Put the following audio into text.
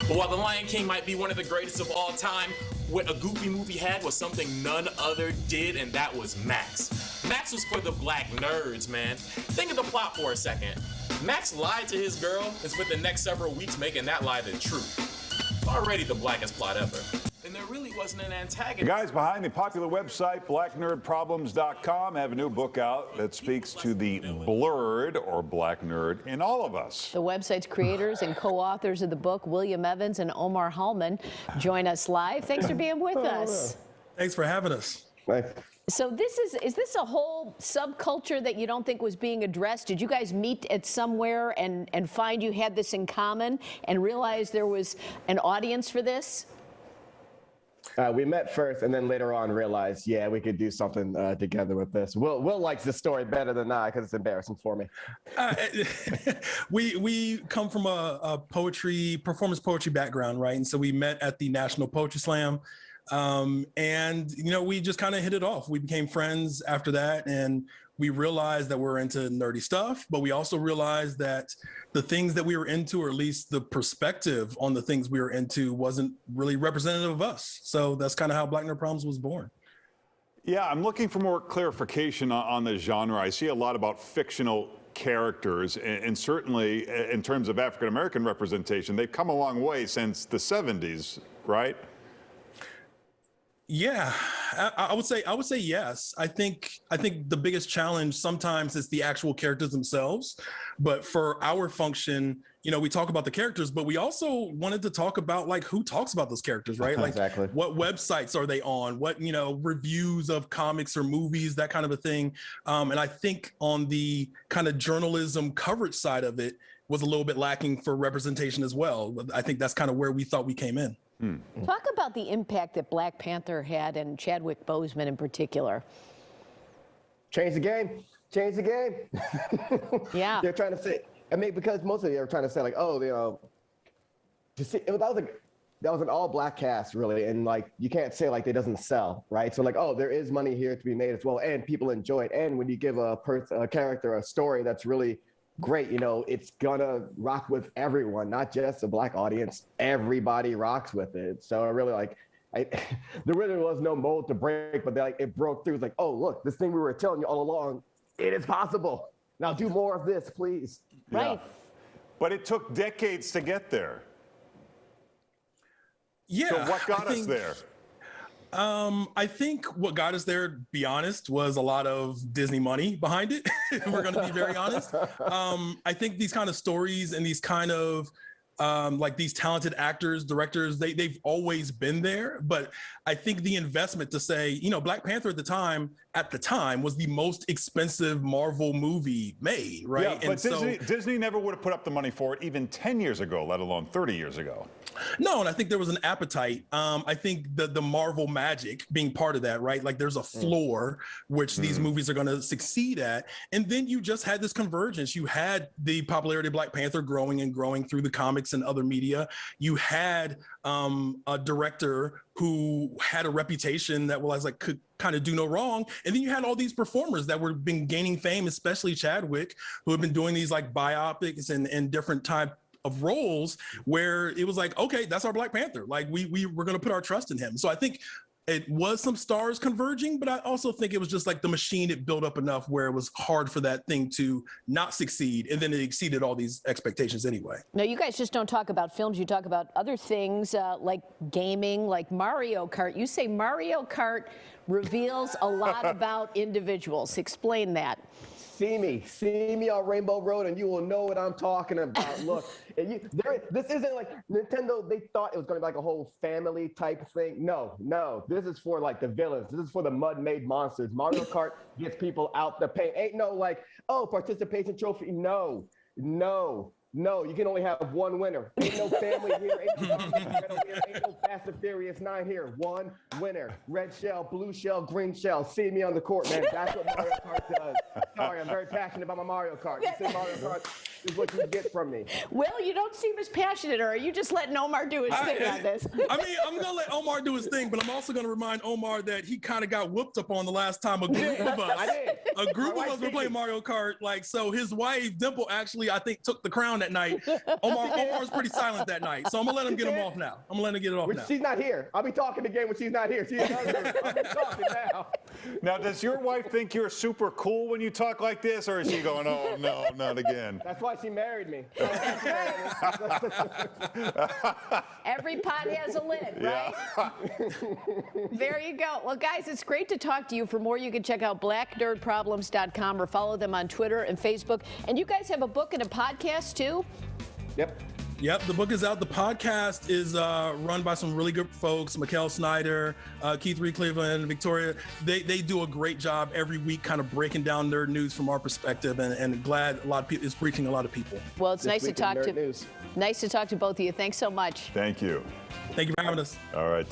But while The Lion King might be one of the greatest of all time, what a Goofy movie had was something none other did, and that was Max. Max was for the black nerds, man. Think of the plot for a second. Max lied to his girl and spent the next several weeks making that lie the truth. Already the blackest plot ever. And there really wasn't an antagonist. The guys behind the popular website blacknerdproblems.com have a new book out that speaks to the blurred or black nerd in all of us. The website's creators and co-authors of the book, William Evans and Omar Hallman, join us live. Thanks for being with us. Thanks for having us. So is this a whole subculture that you don't think was being addressed? Did you guys meet at somewhere and find you had this in common and realize there was an audience for this? We met first, and then later on realized, yeah, we could do something together with this. Will likes the story better than I because it's embarrassing for me. We come from a performance poetry background, right? And so we met at the National Poetry Slam. And, we just kind of hit it off. We became friends after that, and we realized that we're into nerdy stuff, but we also realized that the things that we were into, or at least the perspective on the things we were into, wasn't really representative of us. So that's kind of how Black Nerd Problems was born. Yeah, I'm looking for more clarification on the genre. I see a lot about fictional characters, and certainly in terms of African-American representation, they've come a long way since the 70s, right? Yeah, I would say yes. I think the biggest challenge sometimes is the actual characters themselves. But for our function, we talk about the characters, but we also wanted to talk about like who talks about those characters, right? Like Exactly. What websites are they on? What, reviews of comics or movies, that kind of a thing. And I think on the kind of journalism coverage side of it was a little bit lacking for representation as well. I think that's kind of where we thought we came in. Talk about the impact that Black Panther had, and Chadwick Boseman in particular. Change the game. Change the game. Yeah. They're trying to say, because most of you are trying to say like, that was an all black cast really. And like, you can't say like it doesn't sell, right? So like, there is money here to be made as well. And people enjoy it. And when you give a character a story that's really great, it's gonna rock with everyone, not just a black audience. Everybody rocks with it. So I really there really was no mold to break, but it broke through. It's like, oh, look, this thing we were telling you all along, it is possible. Now do more of this, please. Right. Yeah. But it took decades to get there. Yeah. So what got us there? I think what got us there, to be honest, was a lot of Disney money behind it. We're going to be very honest. I think these kind of stories and these kind of like these talented actors, directors, they've always been there. But I think the investment to say, Black Panther at the time was the most expensive Marvel movie made, right? Yeah, but Disney never would have put up the money for it even 10 years ago, let alone 30 years ago. No, and I think there was an appetite. I think the Marvel magic being part of that, right? Like there's a floor which these movies are going to succeed at. And then you just had this convergence. You had the popularity of Black Panther growing and growing through the comics and other media. You had a director who had a reputation that was like could kind of do no wrong. And then you had all these performers that were been gaining fame, especially Chadwick, who have been doing these like biopics and different type of roles where it was like, okay, that's our Black Panther. Like we're going to put our trust in him. So I think it was some stars converging, but I also think it was just like the machine, it built up enough where it was hard for that thing to not succeed. And then it exceeded all these expectations anyway. No, you guys just don't talk about films. You talk about other things like gaming, like Mario Kart. You say Mario Kart reveals a lot about individuals. Explain that. See me on Rainbow Road, and you will know what I'm talking about. Look, this isn't like Nintendo. They thought it was going to be like a whole family type thing. No, this is for like the villains. This is for the mud-made monsters. Mario Kart gets people out the paint. Ain't no like, participation trophy. No. You can only have one winner. Ain't no family here. Ain't no Fast and Furious 9 here. One winner. Red shell, blue shell, green shell. See me on the court, man. That's what Mario Kart does. Sorry, I'm very passionate about my Mario Kart. You say Mario Kart is what you get from me. Will, you don't seem as passionate, or are you just letting Omar do his thing on this? I mean, I'm going to let Omar do his thing, but I'm also going to remind Omar that he kind of got whooped up on the last time a group of us were playing Mario Kart. Like, so his wife, Dimple, actually, I think, took the crown that night. Omar's pretty silent that night, so I'm going to let him get him off now. I'm going to let him get it off now. She's not here. I'll be talking the game when she's not here. She's I'll be talking now. Now, does your wife think you're super cool when you talk like this, or is she going, oh, no, not again? That's why she married me. Every pot has a lid, right? There you go. Well, guys, it's great to talk to you. For more, you can check out blacknerdproblems.com or follow them on Twitter and Facebook. And you guys have a book and a podcast, too? Yep, the book is out. The podcast is run by some really good folks, Mikkel Snyder, Keith Reed Cleveland, Victoria. They do a great job every week kind of breaking down nerd news from our perspective, and glad a lot of people is reaching a lot of people. Well, it's nice to talk to both of you. Thanks so much. Thank you. Thank you for having us. All right.